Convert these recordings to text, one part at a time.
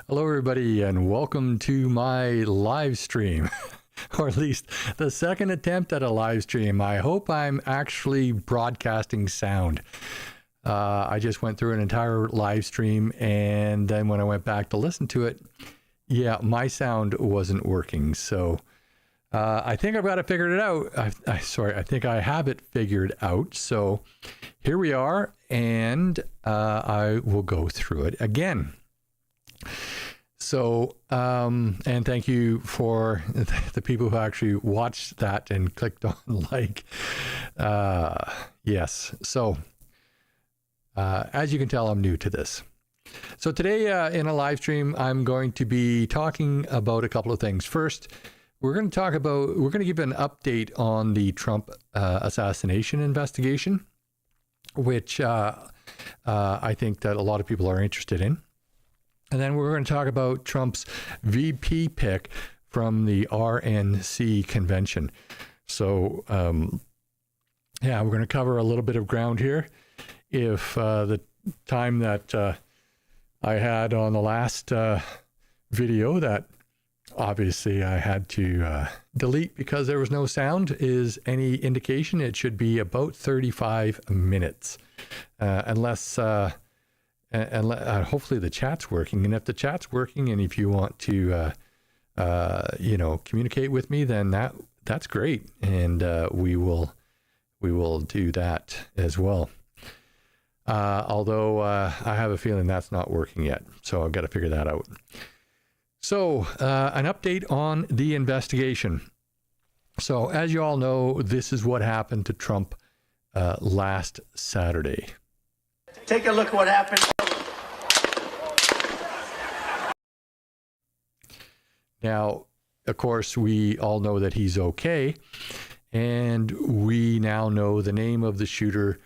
Hello, everybody, and welcome to my live stream, or at least the second attempt at a live stream. I hope I'm actually broadcasting sound. I just went through an entire live stream, and then when I went back to listen to it, yeah, my sound wasn't working. So I think I've got it figured out. I think I have it figured out. So here we are, and I will go through it again. So, and thank you for the people who actually watched that and clicked on like. Yes. So, as you can tell, I'm new to this. So today in a live stream, I'm going to be talking about a couple of things. First, we're going to give an update on the Trump assassination investigation, which I think that a lot of people are interested in. And then we're going to talk about Trump's VP pick from the RNC convention. So, yeah, we're going to cover a little bit of ground here. If the time that I had on the last video that obviously I had to delete because there was no sound is any indication, it should be about 35 minutes, unless... And hopefully the chat's working. And if the chat's working, and if you want to, communicate with me, then that's great, and we will do that as well. Although I have a feeling that's not working yet, so I've got to figure that out. So an update on the investigation. So as you all know, this is what happened to Trump last Saturday. Take a look at what happened. Now, of course, we all know that he's okay, and we now know the name of the shooter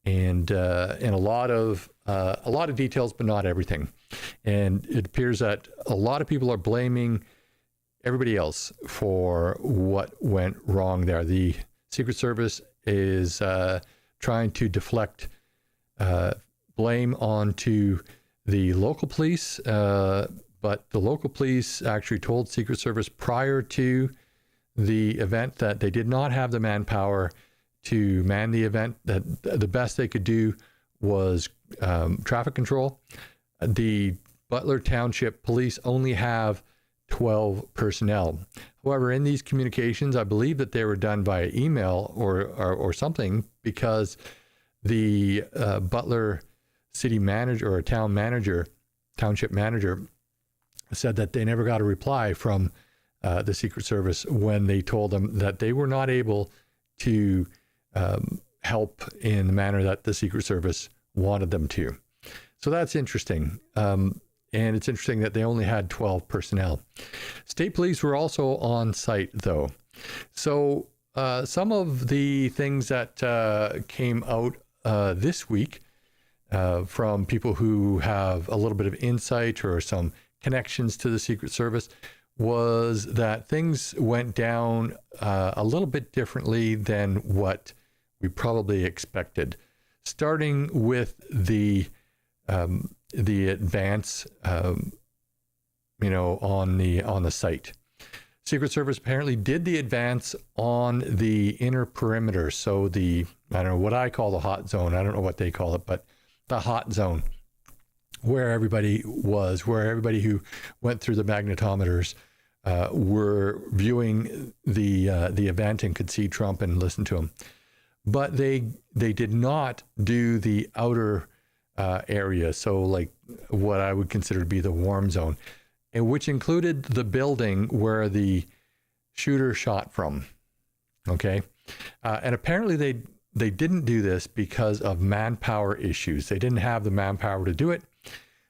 and a lot of details, but not everything. And it appears that a lot of people are blaming everybody else for what went wrong there. The Secret Service is trying to deflect blame onto the local police, but the local police actually told Secret Service prior to the event that they did not have the manpower to man the event, that the best they could do was traffic control. The Butler Township Police only have 12 personnel. However, in these communications, I believe that they were done via email or something, because the Butler city manager or township manager said that they never got a reply from the Secret Service when they told them that they were not able to help in the manner that the Secret Service wanted them to. So that's interesting. And it's interesting that they only had 12 personnel. State police were also on site, though. So some of the things that came out this week from people who have a little bit of insight or some connections to the Secret Service was that things went down a little bit differently than what we probably expected. Starting with the advance, on the site. Secret Service apparently did the advance on the inner perimeter. So I don't know what I call the hot zone. I don't know what they call it, but the hot zone where everybody was, where everybody who went through the magnetometers were viewing the event and could see Trump and listen to him. But they did not do the outer area, so like what I would consider to be the warm zone, and which included the building where the shooter shot from. Okay, and apparently they didn't do this because of manpower issues. They didn't have the manpower to do it,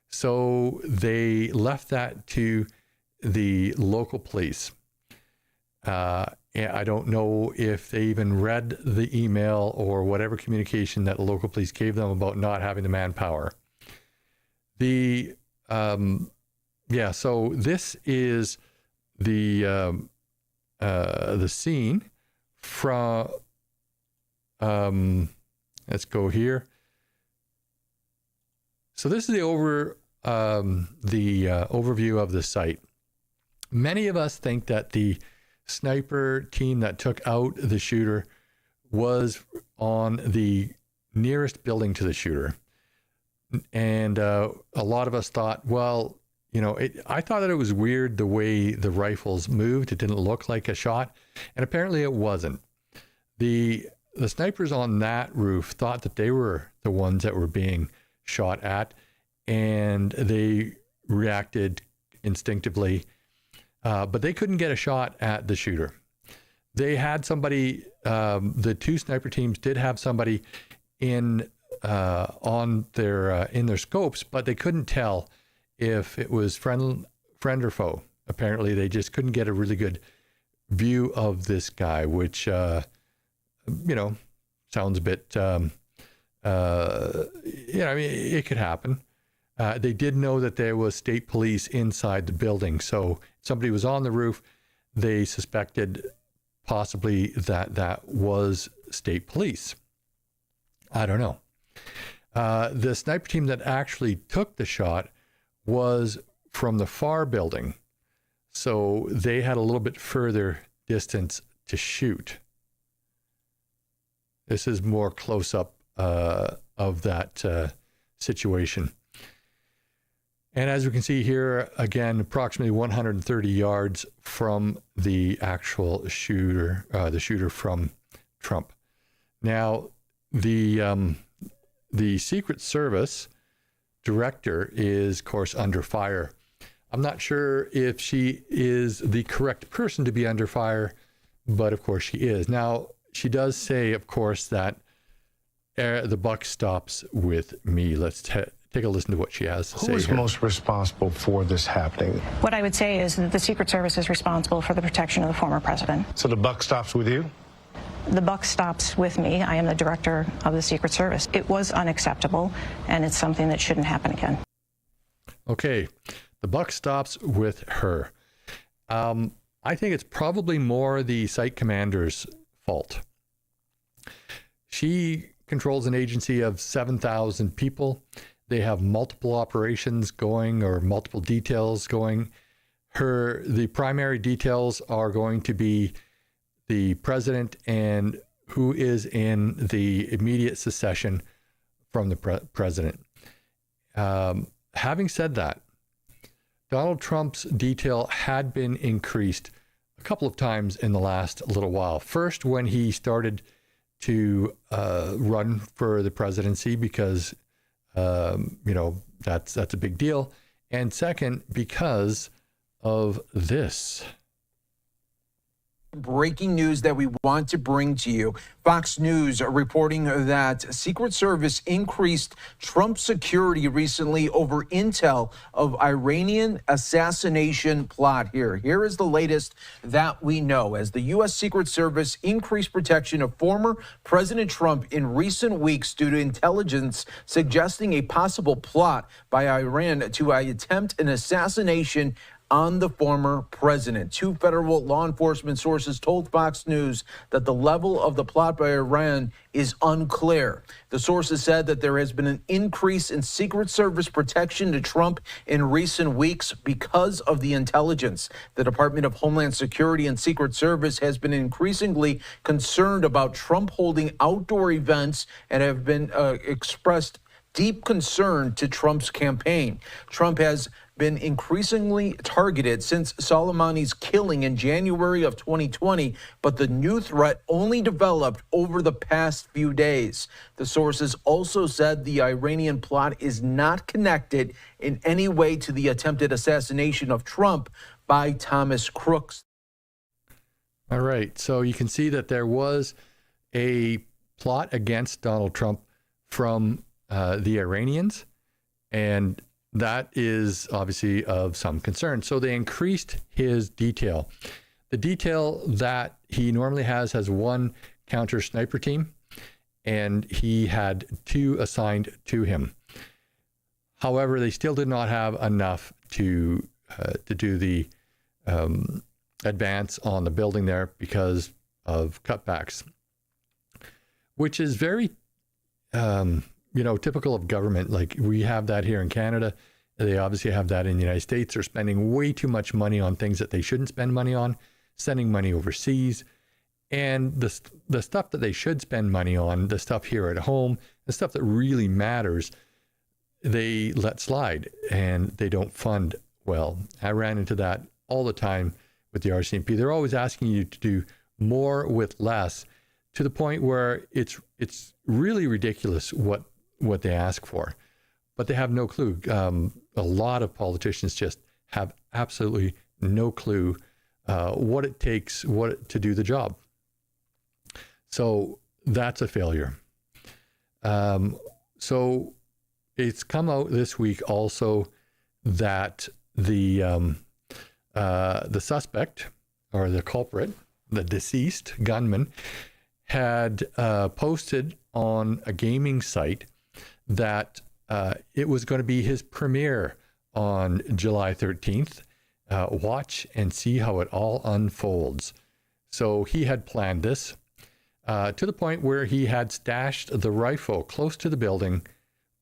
so they left that to the local police. I don't know if they even read the email or whatever communication that the local police gave them about not having the manpower. So this is the scene from, let's go here. So this is the overview of the site. Many of us think that the sniper team that took out the shooter was on the nearest building to the shooter. And a lot of us thought, well, I thought that it was weird the way the rifles moved. It didn't look like a shot. And apparently it wasn't. The snipers on that roof thought that they were the ones that were being shot at, and they reacted instinctively. But they couldn't get a shot at the shooter. They had somebody, the two sniper teams did have somebody in their scopes, but they couldn't tell if it was friend or foe. Apparently, they just couldn't get a really good view of this guy, which sounds a bit. It could happen. They did know that there was state police inside the building, so somebody was on the roof. They suspected possibly that was state police. I don't know. The sniper team that actually took the shot was from the far building, so they had a little bit further distance to shoot. This is more close up of that situation. And as we can see here, again, approximately 130 yards from the actual shooter, the shooter from Trump. Now, the Secret Service director is, of course, under fire. I'm not sure if she is the correct person to be under fire, but of course she is. Now, she does say, of course, that the buck stops with me. Let's take a listen to what she has to say. Who is most responsible for this happening? What I would say is that the Secret Service is responsible for the protection of the former president. So the buck stops with you? The buck stops with me. I am the director of the Secret Service. It was unacceptable, and it's something that shouldn't happen again. Okay, the buck stops with her. I think it's probably more the site commander's fault. She controls an agency of 7,000 people. They have multiple operations going, or multiple details going. The primary details are going to be the president and who is in the immediate succession from the president. Having said that, Donald Trump's detail had been increased a couple of times in the last little while. First, when he started to run for the presidency, because that's a big deal. And second, because of this. Breaking news that we want to bring to you. Fox News reporting that Secret Service increased Trump security recently over intel of Iranian assassination plot. Here is the latest that we know, as the U.S. Secret Service increased protection of former President Trump in recent weeks due to intelligence suggesting a possible plot by Iran to attempt an assassination on the former president. Two federal law enforcement sources told Fox News that the level of the plot by Iran is unclear. The sources said that there has been an increase in Secret Service protection to Trump in recent weeks because of the intelligence. The Department of Homeland Security and Secret Service has been increasingly concerned about Trump holding outdoor events and have been expressed deep concern to Trump's campaign. Trump has been increasingly targeted since Soleimani's killing in January of 2020, but the new threat only developed over the past few days. The sources also said the Iranian plot is not connected in any way to the attempted assassination of Trump by Thomas Crooks. All right, so you can see that there was a plot against Donald Trump from the Iranians, and that is obviously of some concern. So they increased his detail. The detail that he normally has one counter sniper team, and he had 2 assigned to him. However, they still did not have enough to do the advance on the building there because of cutbacks, which is very typical of government. Like, we have that here in Canada. They obviously have that in the United States. They're spending way too much money on things that they shouldn't spend money on, sending money overseas. And the stuff that they should spend money on, the stuff here at home, the stuff that really matters, they let slide and they don't fund well. I ran into that all the time with the RCMP. They're always asking you to do more with less, to the point where it's really ridiculous what they ask for, but they have no clue. A lot of politicians just have absolutely no clue what it takes to do the job. So that's a failure. So it's come out this week also that the suspect, or the culprit, the deceased gunman, had posted on a gaming site that it was going to be his premiere on July 13th. Watch and see how it all unfolds. So he had planned this to the point where he had stashed the rifle close to the building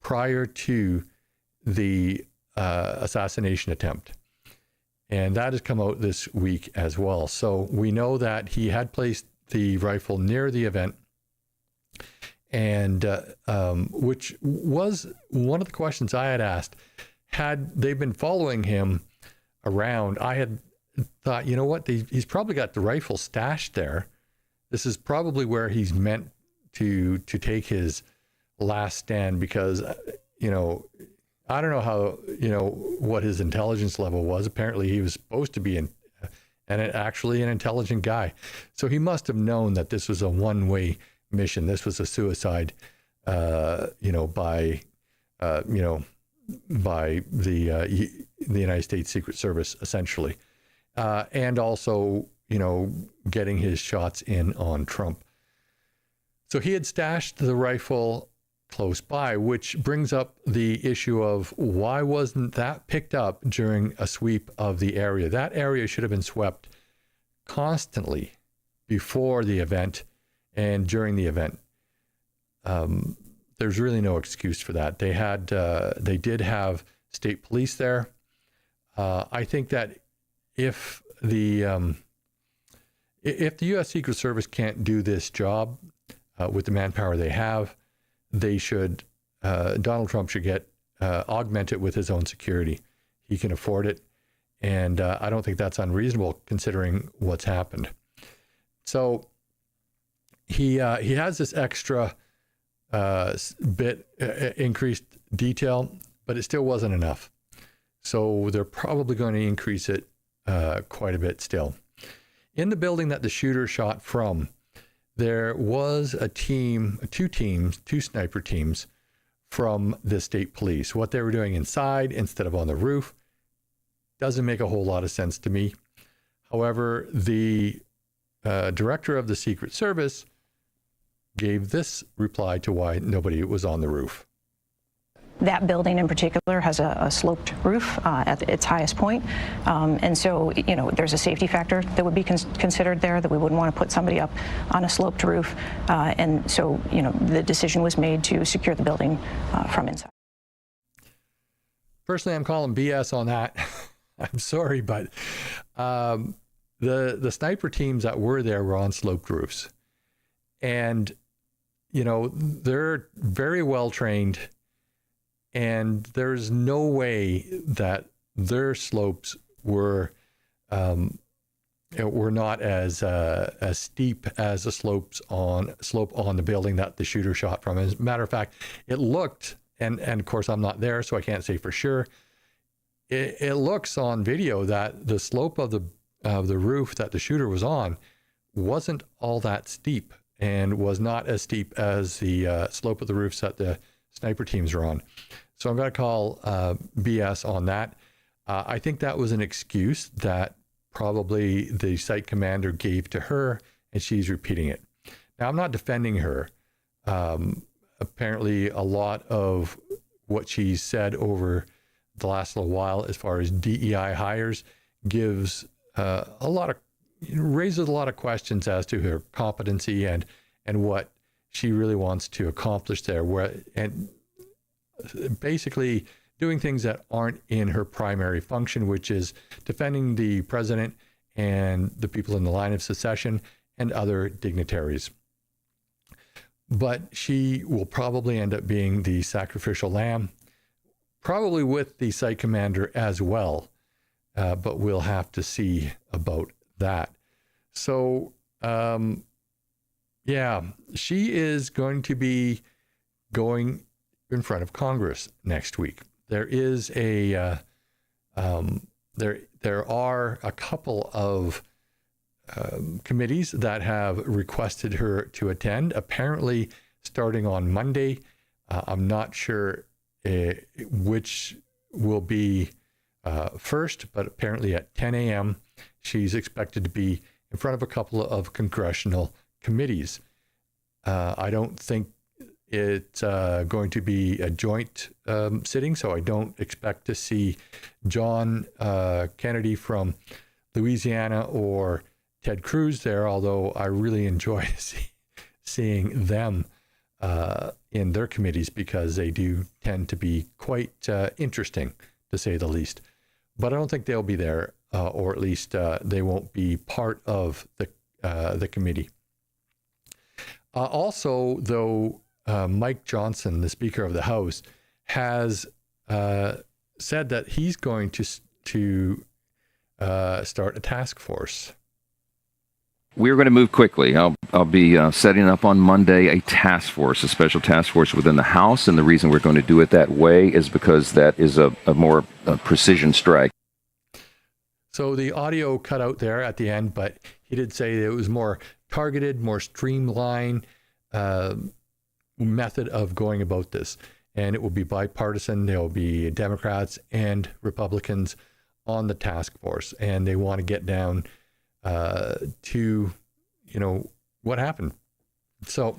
prior to the assassination attempt. And that has come out this week as well. So we know that he had placed the rifle near the event, and which was one of the questions I had asked. Had they been following him around, I had thought, you know what, he's probably got the rifle stashed there. This is probably where he's meant to take his last stand, because I don't know how, what his intelligence level was. Apparently he was supposed to be actually an intelligent guy. So he must have known that this was a one-way mission. This was a suicide, by the United States Secret Service, essentially. And also, getting his shots in on Trump. So he had stashed the rifle close by, which brings up the issue of why wasn't that picked up during a sweep of the area? That area should have been swept constantly before the event and during the event. There's really no excuse for that. They did have state police there. I think that if the U.S. Secret Service can't do this job with the manpower they have, they should, Donald Trump should get augmented with his own security. He can afford it. And I don't think that's unreasonable considering what's happened. So he has this extra bit increased detail, but it still wasn't enough. So they're probably going to increase it quite a bit still. In the building that the shooter shot from, there was two sniper teams from the state police. What they were doing inside instead of on the roof doesn't make a whole lot of sense to me. However, the director of the Secret Service gave this reply to why nobody was on the roof. That building in particular has a sloped roof at its highest point. And so, there's a safety factor that would be considered there, that we wouldn't want to put somebody up on a sloped roof. And so, the decision was made to secure the building from inside. Personally, I'm calling BS on that. I'm sorry, but the sniper teams that were there were on sloped roofs. And, they're very well trained. And there's no way that their slopes were not as steep as the slope on the building that the shooter shot from. As a matter of fact, it looked, and of course I'm not there, so I can't say for sure. It looks on video that the slope of the roof that the shooter was on wasn't all that steep, and was not as steep as the slope of the roofs that the sniper teams were on. So I'm going to call BS on that. I think that was an excuse that probably the site commander gave to her, and she's repeating it. Now, I'm not defending her. Apparently, a lot of what she's said over the last little while, as far as DEI hires, raises a lot of questions as to her competency and what she really wants to accomplish there. And basically doing things that aren't in her primary function, which is defending the president and the people in the line of succession and other dignitaries. But she will probably end up being the sacrificial lamb, probably with the site commander as well. But we'll have to see about that. So, she is going to be going in front of Congress next week. There is there are a couple of committees that have requested her to attend, apparently starting on Monday. I'm not sure which will be first, but apparently at 10 a.m. she's expected to be in front of a couple of congressional committees. I don't think it's going to be a joint sitting, so I don't expect to see John Kennedy from Louisiana or Ted Cruz there, although I really enjoy seeing them in their committees because they do tend to be quite interesting, to say the least. But I don't think they'll be there, or at least they won't be part of the committee. Also, though, Mike Johnson, the Speaker of the House, has said that he's going to start a task force. We're going to move quickly. I'll be setting up on Monday a task force, a special task force within the House, and the reason we're going to do it that way is because that is a more precision strike. So the audio cut out there at the end, but he did say that it was more targeted, more streamlined method of going about this. And it will be bipartisan. There will be Democrats and Republicans on the task force. And they want to get down to, what happened. So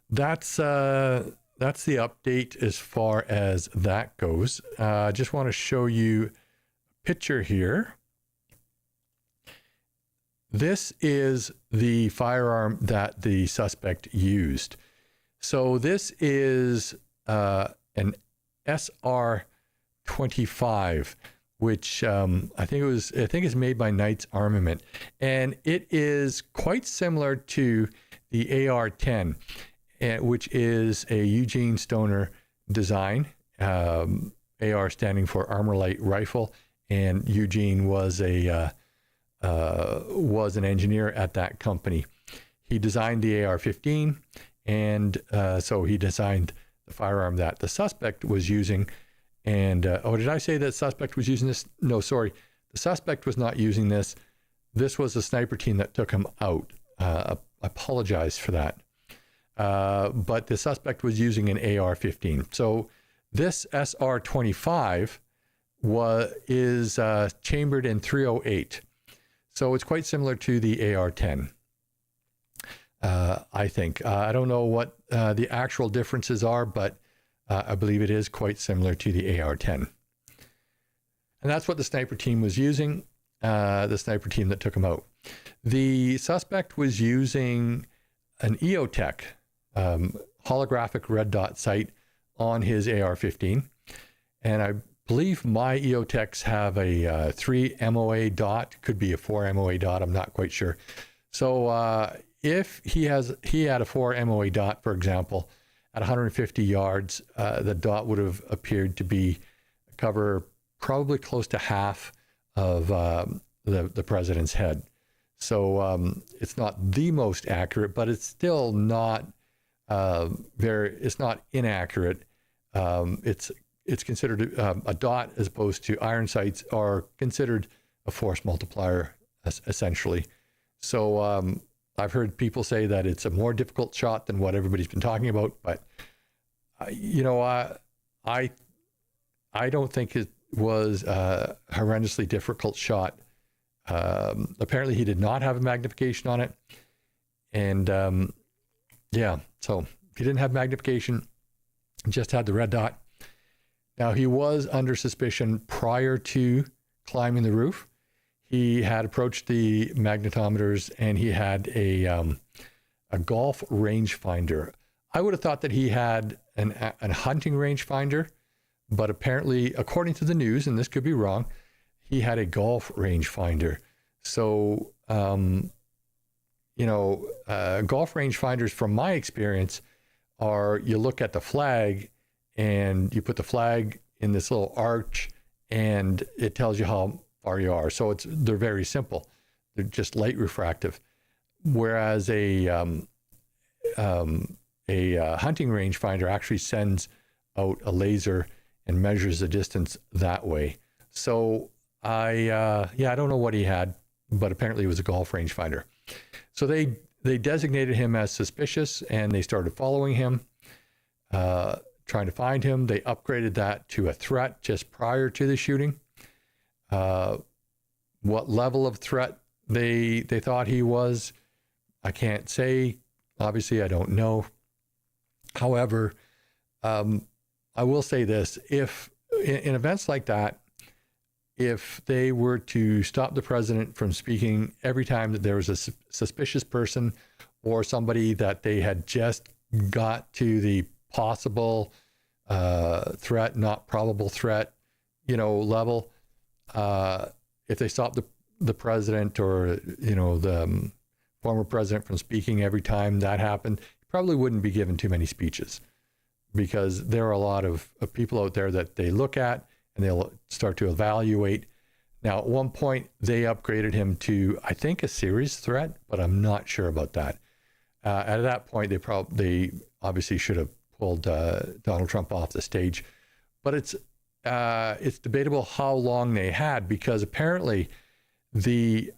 that's the update as far as that goes. I just want to show you a picture here. This is the firearm that the suspect used. So this is an SR-25, which I think is made by Knight's Armament, and it is quite similar to the AR-10, which is a Eugene Stoner design. AR standing for Armor Light Rifle, and Eugene was an engineer at that company. He designed the AR-15, and so he designed the firearm that the suspect was using. And did I say that suspect was using this? No, sorry, the suspect was not using this. This was a sniper team that took him out. I apologize for that. But the suspect was using an AR-15. So this SR-25 is chambered in .308. So it's quite similar to the AR-10, I think. I don't know what the actual differences are, but I believe it is quite similar to the AR-10. And that's what the sniper team was using, the sniper team that took him out. The suspect was using an EOTech holographic red dot sight on his AR-15. And I believe my EOTechs have a 3 MOA dot, could be a 4 MOA dot, I'm not quite sure. So if he had a 4 MOA dot, for example, at 150 yards, the dot would have appeared to be cover probably close to half of the president's head. So it's not the most accurate, but it's still not it's not inaccurate. It's considered a dot, as opposed to iron sights are considered a force multiplier, essentially. So I've heard people say that it's a more difficult shot than what everybody's been talking about, but I don't think it was a horrendously difficult shot. Apparently he did not have a magnification on it. And so he didn't have magnification, just had the red dot. Now, he was under suspicion prior to climbing the roof. He had approached the magnetometers, and he had a golf rangefinder. I would have thought that he had a hunting rangefinder, but apparently, according to the news, and this could be wrong, he had a golf rangefinder. So, golf rangefinders, from my experience, are you look at the flag and you put the flag in this little arch, and it tells you how far you are. So they're very simple. They're just light refractive. Whereas a hunting rangefinder actually sends out a laser and measures the distance that way. So I don't know what he had, but apparently it was a golf rangefinder. So they designated him as suspicious, and they started following him, trying to find him. They upgraded that to a threat just prior to the shooting. What level of threat they thought he was, I can't say. Obviously, I don't know. However, I will say this: if in events like that, if they were to stop the president from speaking every time that there was a suspicious person or somebody that they had just got to the possible threat, not probable threat, level, if they stopped the president or, the former president from speaking every time that happened, he probably wouldn't be given too many speeches, because there are a lot of people out there that they look at and they'll start to evaluate. Now, at one point, they upgraded him to, I think, a serious threat, but I'm not sure about that. At that point, they obviously should have pulled Donald Trump off the stage. But it's debatable how long they had, because apparently the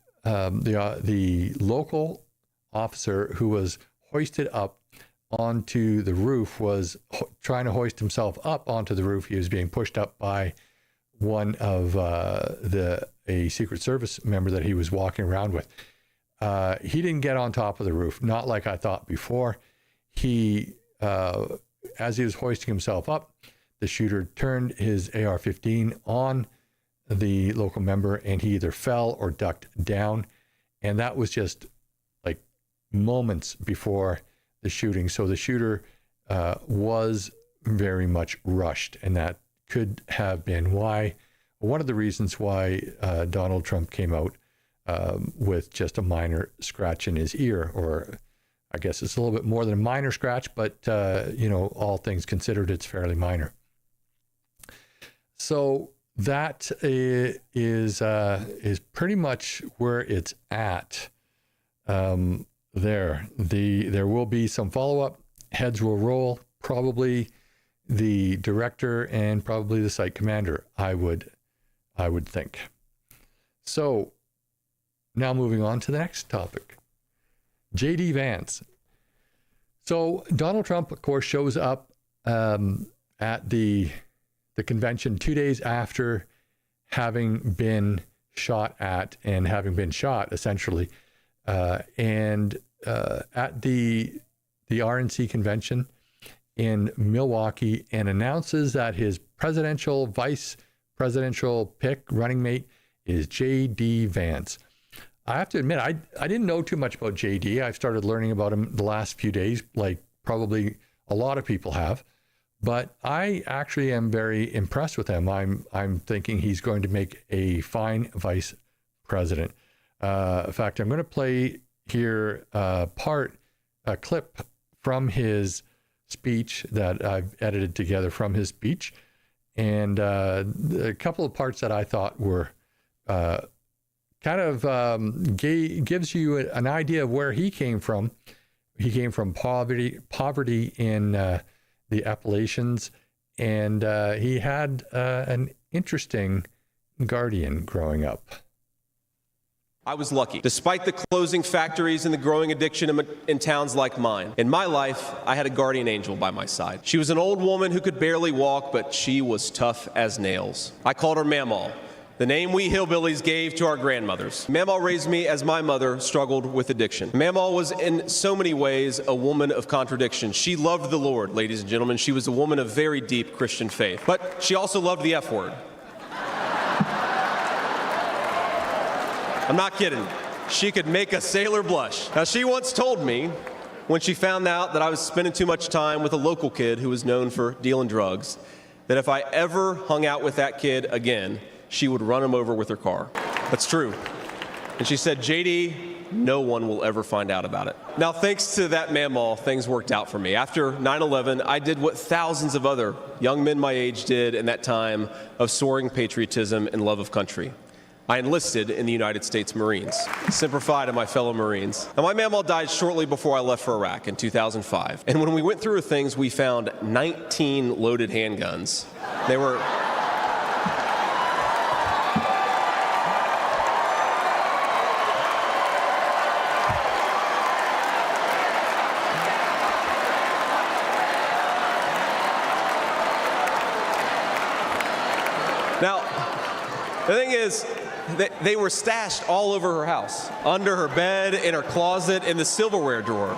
local officer who was hoisted up onto the roof was trying to hoist himself up onto the roof. He was being pushed up by one of a Secret Service member that he was walking around with. He didn't get on top of the roof, not like I thought before. He as he was hoisting himself up, the shooter turned his AR-15 on the local member, and he either fell or ducked down. And that was just like moments before the shooting. So the shooter was very much rushed, and that could have been one of the reasons why Donald Trump came out with just a minor scratch in his ear, or I guess it's a little bit more than a minor scratch, but all things considered, it's fairly minor. So that is pretty much where it's at. There will be some follow-up. Heads will roll. Probably the director and probably the site commander, I would think. So now moving on to the next topic. J.D. Vance. So Donald Trump, of course, shows up at the convention 2 days after having been shot at and having been shot, essentially, and at the RNC convention in Milwaukee, and announces that his presidential, vice presidential pick, running mate, is J.D. Vance. I have to admit, I didn't know too much about J.D. I've started learning about him the last few days, like probably a lot of people have. But I actually am very impressed with him. I'm thinking he's going to make a fine vice president. In fact, I'm going to play here a clip from his speech that I've edited together from his speech, and a couple of parts that I thought were kind of gives you an idea of where he came from. He came from poverty in the Appalachians, and he had an interesting guardian growing up. I was lucky. Despite the closing factories and the growing addiction in towns like mine, in my life, I had a guardian angel by my side. She was an old woman who could barely walk, but she was tough as nails. I called her Mamaw, the name we hillbillies gave to our grandmothers. Mamaw raised me as my mother struggled with addiction. Mamaw was in so many ways a woman of contradiction. She loved the Lord, ladies and gentlemen. She was a woman of very deep Christian faith, but she also loved the F word. I'm not kidding. She could make a sailor blush. Now, she once told me, when she found out that I was spending too much time with a local kid who was known for dealing drugs, that if I ever hung out with that kid again, she would run him over with her car. That's true. And she said, JD, no one will ever find out about it. Now, thanks to that Mamaw, things worked out for me. After 9/11, I did what thousands of other young men my age did in that time of soaring patriotism and love of country. I enlisted in the United States Marines. Semper Fi to my fellow Marines. Now, my Mamaw died shortly before I left for Iraq in 2005. And when we went through things, we found 19 loaded handguns. They were... Now, the thing is, they were stashed all over her house, under her bed, in her closet, in the silverware drawer.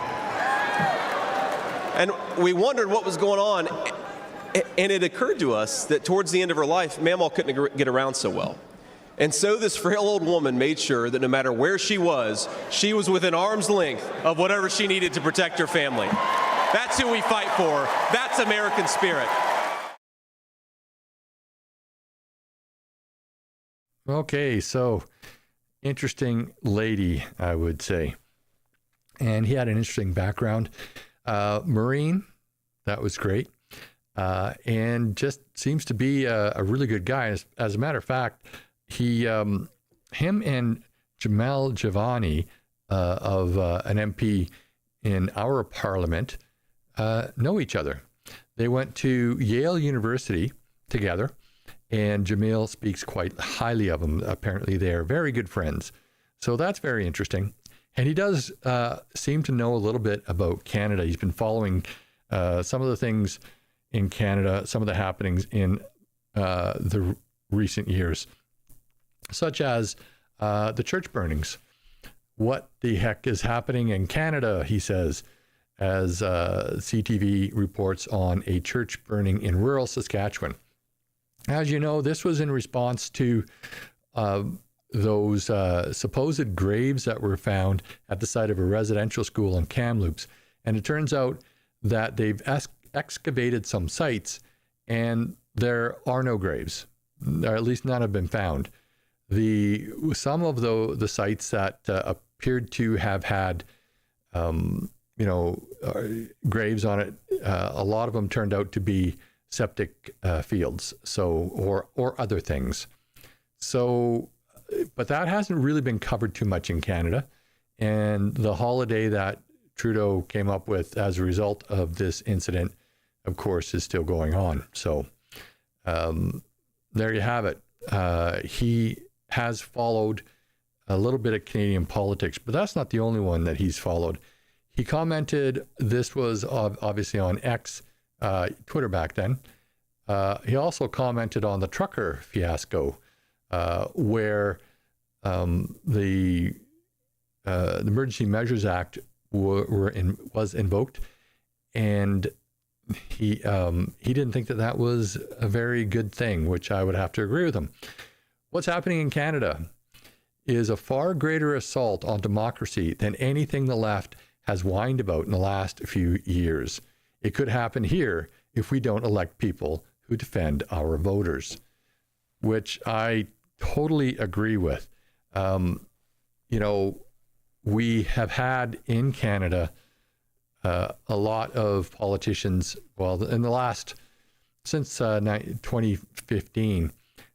And we wondered what was going on, and it occurred to us that towards the end of her life, Mamaw couldn't get around so well. And so this frail old woman made sure that no matter where she was within arm's length of whatever she needed to protect her family. That's who we fight for. That's American spirit. Okay, so interesting lady, I would say. And he had an interesting background. Marine, that was great. And just seems to be a really good guy. As a matter of fact, him and Jamal Javani of an MP in our parliament know each other. They went to Yale University together. And Jamil speaks quite highly of him. Apparently, they are very good friends. So that's very interesting. And he does seem to know a little bit about Canada. He's been following some of the things in Canada, some of the happenings in the recent years, such as the church burnings. What the heck is happening in Canada, he says. as CTV reports on a church burning in rural Saskatchewan. As you know, this was in response to those supposed graves that were found at the site of a residential school in Kamloops. And it turns out that they've excavated some sites and there are no graves, or at least none have been found. Some of the sites that appeared to have had graves on it, a lot of them turned out to be septic fields, or other things. So, but that hasn't really been covered too much in Canada. And the holiday that Trudeau came up with as a result of this incident, of course, is still going on. So there you have it. He has followed a little bit of Canadian politics, but that's not the only one that he's followed. He commented, this was obviously on X, Twitter back then. He also commented on the trucker fiasco, where the Emergency Measures Act was invoked, and he didn't think that was a very good thing, which I would have to agree with him. What's happening in Canada is a far greater assault on democracy than anything the left has whined about in the last few years. It could happen here if we don't elect people who defend our voters, which I totally agree with. We have had in Canada a lot of politicians, since 2015,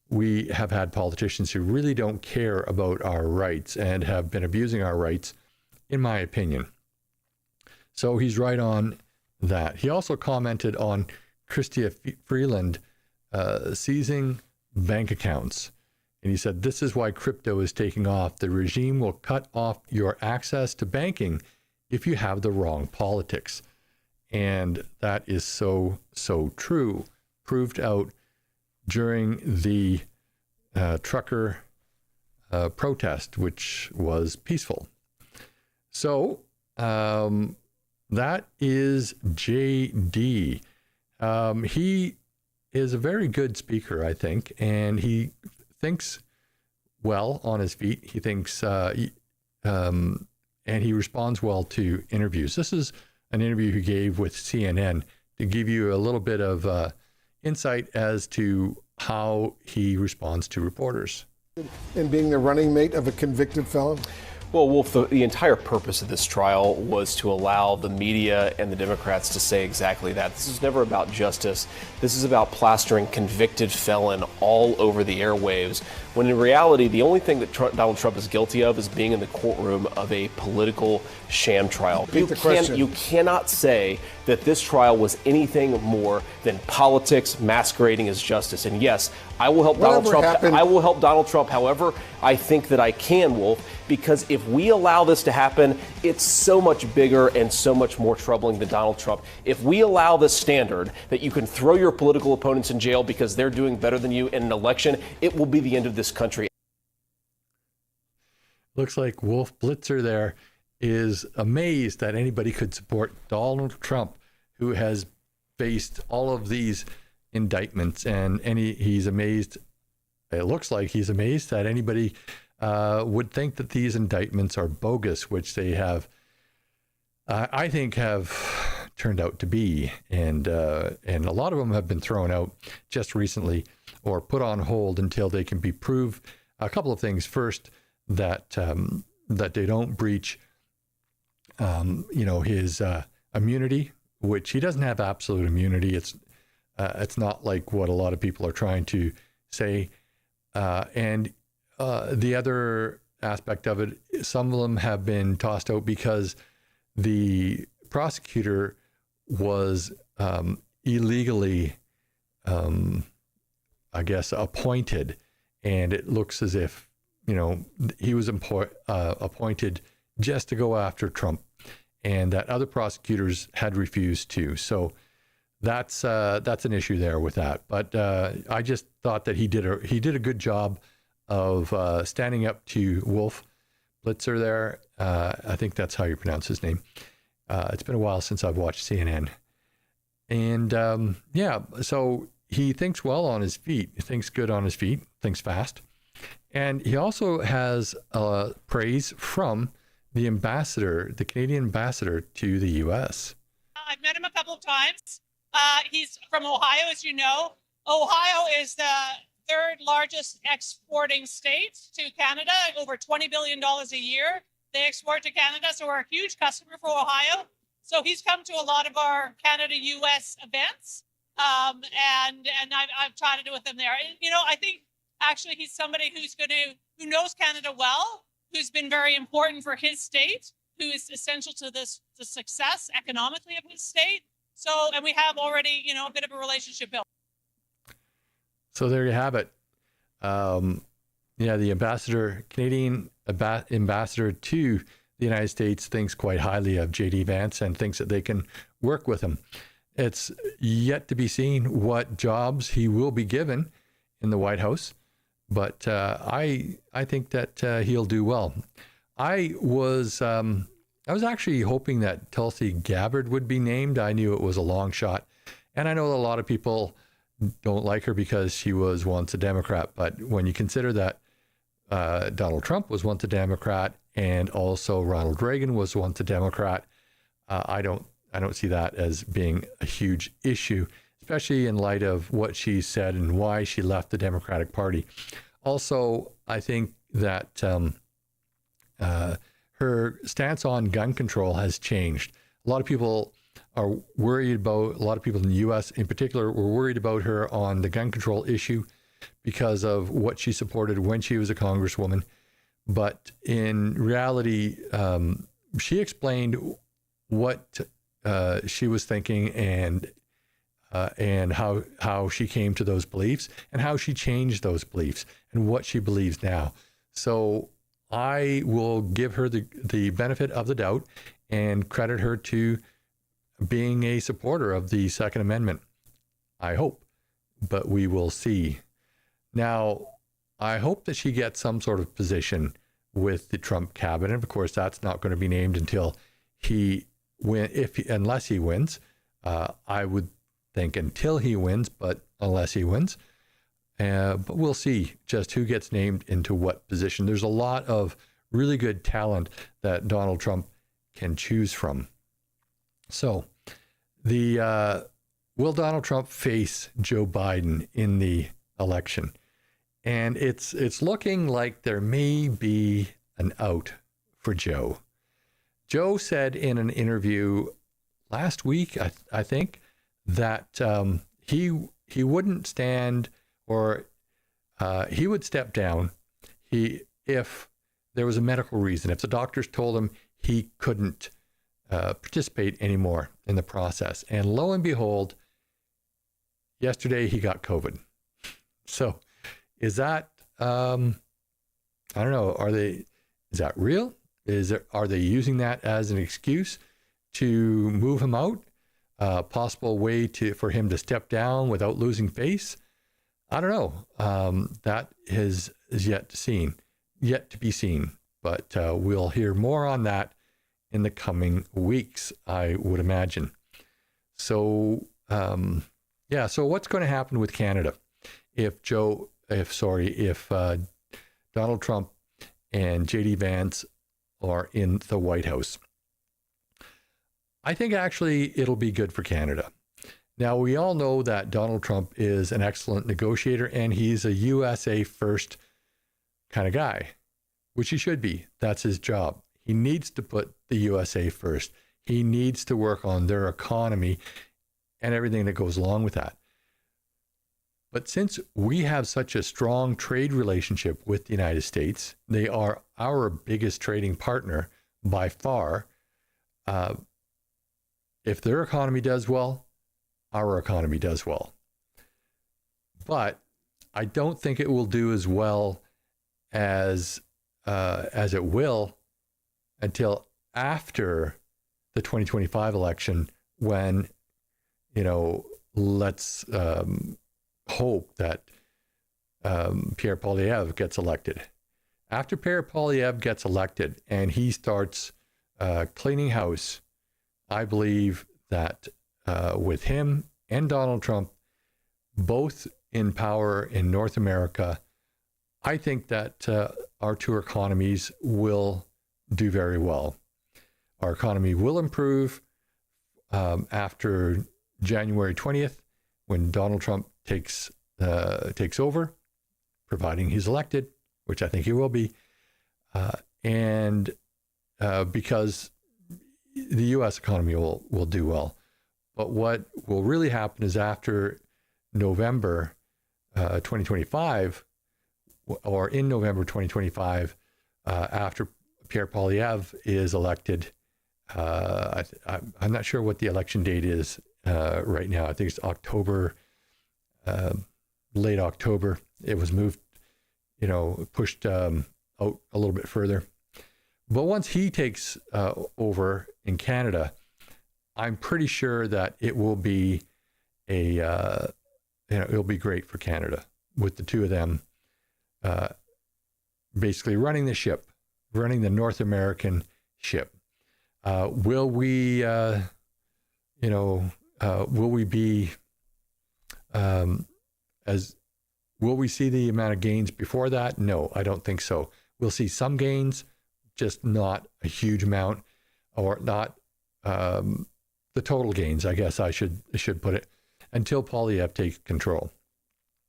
we have had politicians who really don't care about our rights and have been abusing our rights, in my opinion. So he's right on that. He also commented on Chrystia Freeland seizing bank accounts. And he said, this is why crypto is taking off. The regime will cut off your access to banking if you have the wrong politics. And that is so, so true. Proved out during the trucker protest, which was peaceful. So that is JD. He is a very good speaker, I think, and he thinks well on his feet. He thinks, and he responds well to interviews. This is an interview he gave with CNN to give you a little bit of insight as to how he responds to reporters. And being the running mate of a convicted felon? Well, Wolf, the entire purpose of this trial was to allow the media and the Democrats to say exactly that. This is never about justice. This is about plastering convicted felon all over the airwaves, when in reality, the only thing that Donald Trump is guilty of is being in the courtroom of a political sham trial. You cannot say that this trial was anything more than politics masquerading as justice. And yes, I will help Donald Trump. I will help Donald Trump however I think that I can, Wolf, because if we allow this to happen, it's so much bigger and so much more troubling than Donald Trump. If we allow this standard that you can throw your political opponents in jail because they're doing better than you in an election, it will be the end of this country. Looks like Wolf Blitzer there is amazed that anybody could support Donald Trump, who has faced all of these indictments, and he's amazed. It looks like he's amazed that anybody would think that these indictments are bogus, which they have, I think, have turned out to be, and a lot of them have been thrown out just recently or put on hold until they can be proved. A couple of things. First, that they don't breach, his immunity, which he doesn't have absolute immunity. It's not like what a lot of people are trying to say. And the other aspect of it, some of them have been tossed out because the prosecutor was illegally, appointed, and it looks as if he was appointed just to go after Trump, and that other prosecutors had refused to. So that's an issue there with that. But I just thought that he did a good job of standing up to Wolf Blitzer there. I think that's how you pronounce his name. It's been a while since I've watched CNN. And so he thinks well on his feet. He thinks good on his feet, thinks fast. And he also has praise from the ambassador, the Canadian ambassador to the U.S. I've met him a couple of times. He's from Ohio, as you know. Ohio is the third largest exporting state to Canada, over $20 billion a year. They export to Canada, so we're a huge customer for Ohio. So he's come to a lot of our Canada-U.S. events, and I've chatted with him there. And, you know, I think actually he's somebody who knows Canada well, who's been very important for his state, who is essential to the success economically of his state. So, and we have already, you know, a bit of a relationship built. So there you have it. The ambassador, Canadian ambassador to the United States, thinks quite highly of J.D. Vance and thinks that they can work with him. It's yet to be seen what jobs he will be given in the White House, but I think that he'll do well. I was actually hoping that Tulsi Gabbard would be named. I knew it was a long shot, and I know a lot of people don't like her because she was once a Democrat. But when you consider that Donald Trump was once a Democrat and also Ronald Reagan was once a Democrat, I don't see that as being a huge issue, especially in light of what she said and why she left the Democratic Party. Also, I think that her stance on gun control has changed. A lot of people are worried about, a lot of people in the U.S. in particular were worried about her on the gun control issue because of what she supported when she was a congresswoman. But in reality, she explained what she was thinking and how she came to those beliefs and how she changed those beliefs and what she believes now. So I will give her the benefit of the doubt and credit her to being a supporter of the Second Amendment. I hope, but we will see. Now, I hope that she gets some sort of position with the Trump cabinet. Of course, that's not going to be named until unless he wins. I would think until he wins, but unless he wins. But we'll see just who gets named into what position. There's a lot of really good talent that Donald Trump can choose from. So, will Donald Trump face Joe Biden in the election? And it's looking like there may be an out for Joe. Joe said in an interview last week, I think, that he wouldn't stand, or he would step down if there was a medical reason, if the doctors told him he couldn't participate anymore in the process. And lo and behold, yesterday he got COVID. So is that, I don't know, is that real? Are they using that as an excuse to move him out? Possible way for him to step down without losing face? I don't know. That is yet to be seen. But we'll hear more on that in the coming weeks, I would imagine. So, so what's going to happen with Canada if Donald Trump and J.D. Vance are in the White House? I think actually it'll be good for Canada. Now, we all know that Donald Trump is an excellent negotiator and he's a USA first kind of guy, which he should be. That's his job. He needs to put the USA first. He needs to work on their economy and everything that goes along with that. But since we have such a strong trade relationship with the United States, they are our biggest trading partner by far. If their economy does well, our economy does well. But I don't think it will do as well as it will until after the 2025 election, when, let's hope that Pierre Poilievre gets elected. After Pierre Poilievre gets elected and he starts cleaning house I believe that with him and Donald Trump both in power in North America, I think that our two economies will do very well. Our economy will improve after January 20th, when Donald Trump takes over, providing he's elected, which I think he will be, and because the U.S. economy will do well. But what will really happen is after November 2025, or in November 2025, after Pierre Poilievre is elected, I'm not sure what the election date is right now. I think it's October, late October. It was moved, pushed out a little bit further. But once he takes over in Canada, I'm pretty sure that it will be it'll be great for Canada with the two of them basically running the ship, running the North American ship. Will we be will we see the amount of gains before that? No, I don't think so. We'll see some gains, just not a huge amount, or not the total gains, I guess I should put it, until Poilievre takes control.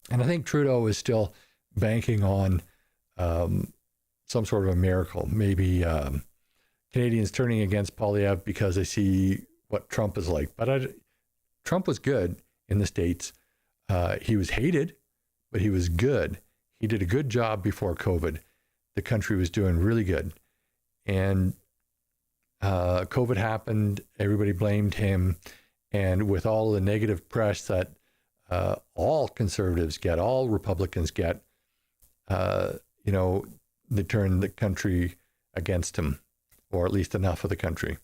And I think Trudeau is still banking on some sort of a miracle. Maybe Canadians turning against Poilievre because they see what Trump is like. But Trump was good in the States. He was hated, but he was good. He did a good job before COVID. The country was doing really good. And COVID happened, everybody blamed him. And with all the negative press that all conservatives get, all Republicans get, they turned the country against him, or at least enough of the country.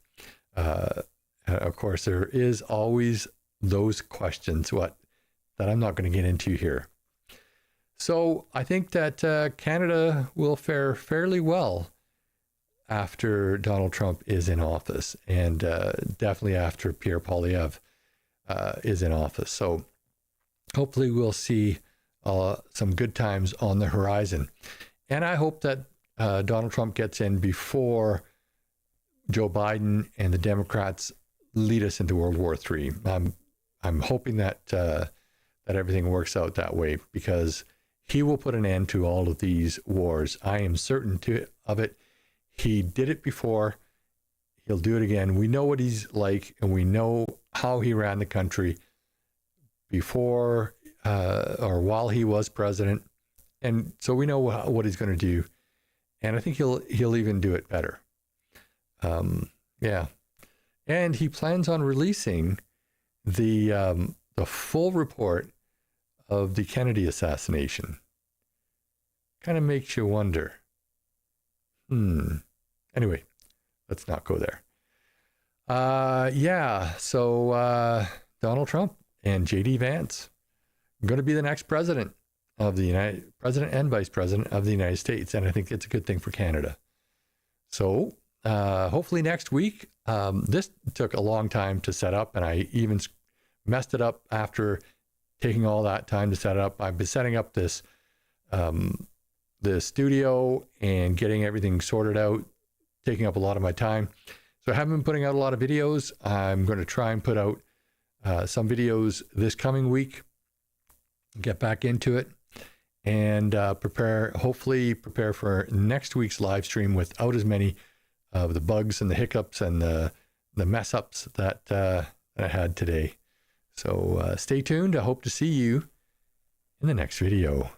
Of course, there is always those questions, that I'm not going to get into here. So I think that Canada will fare fairly well after Donald Trump is in office, and definitely after Pierre Poilievre is in office. So hopefully we'll see some good times on the horizon. And I hope that Donald Trump gets in before Joe Biden and the Democrats lead us into World War III. I'm hoping that that everything works out that way, because he will put an end to all of these wars. I am certain of it. He did it before. He'll do it again. We know what he's like, and we know how he ran the country before or while he was president. And so we know what he's going to do. And I think he'll even do it better. Yeah. And he plans on releasing the full report of the Kennedy assassination. Kind of makes you wonder. Anyway, let's not go there. So Donald Trump and J.D. Vance are going to be the next president of the president and vice president of the United States, and I think it's a good thing for Canada. So hopefully next week. This took a long time to set up, and I even messed it up after taking all that time to set it up. I've been setting up the studio and getting everything sorted out, taking up a lot of my time. So I haven't been putting out a lot of videos. I'm going to try and put out some videos this coming week, get back into it, and hopefully prepare for next week's live stream without as many of the bugs and the hiccups and the mess ups that I had today. So stay tuned. I hope to see you in the next video.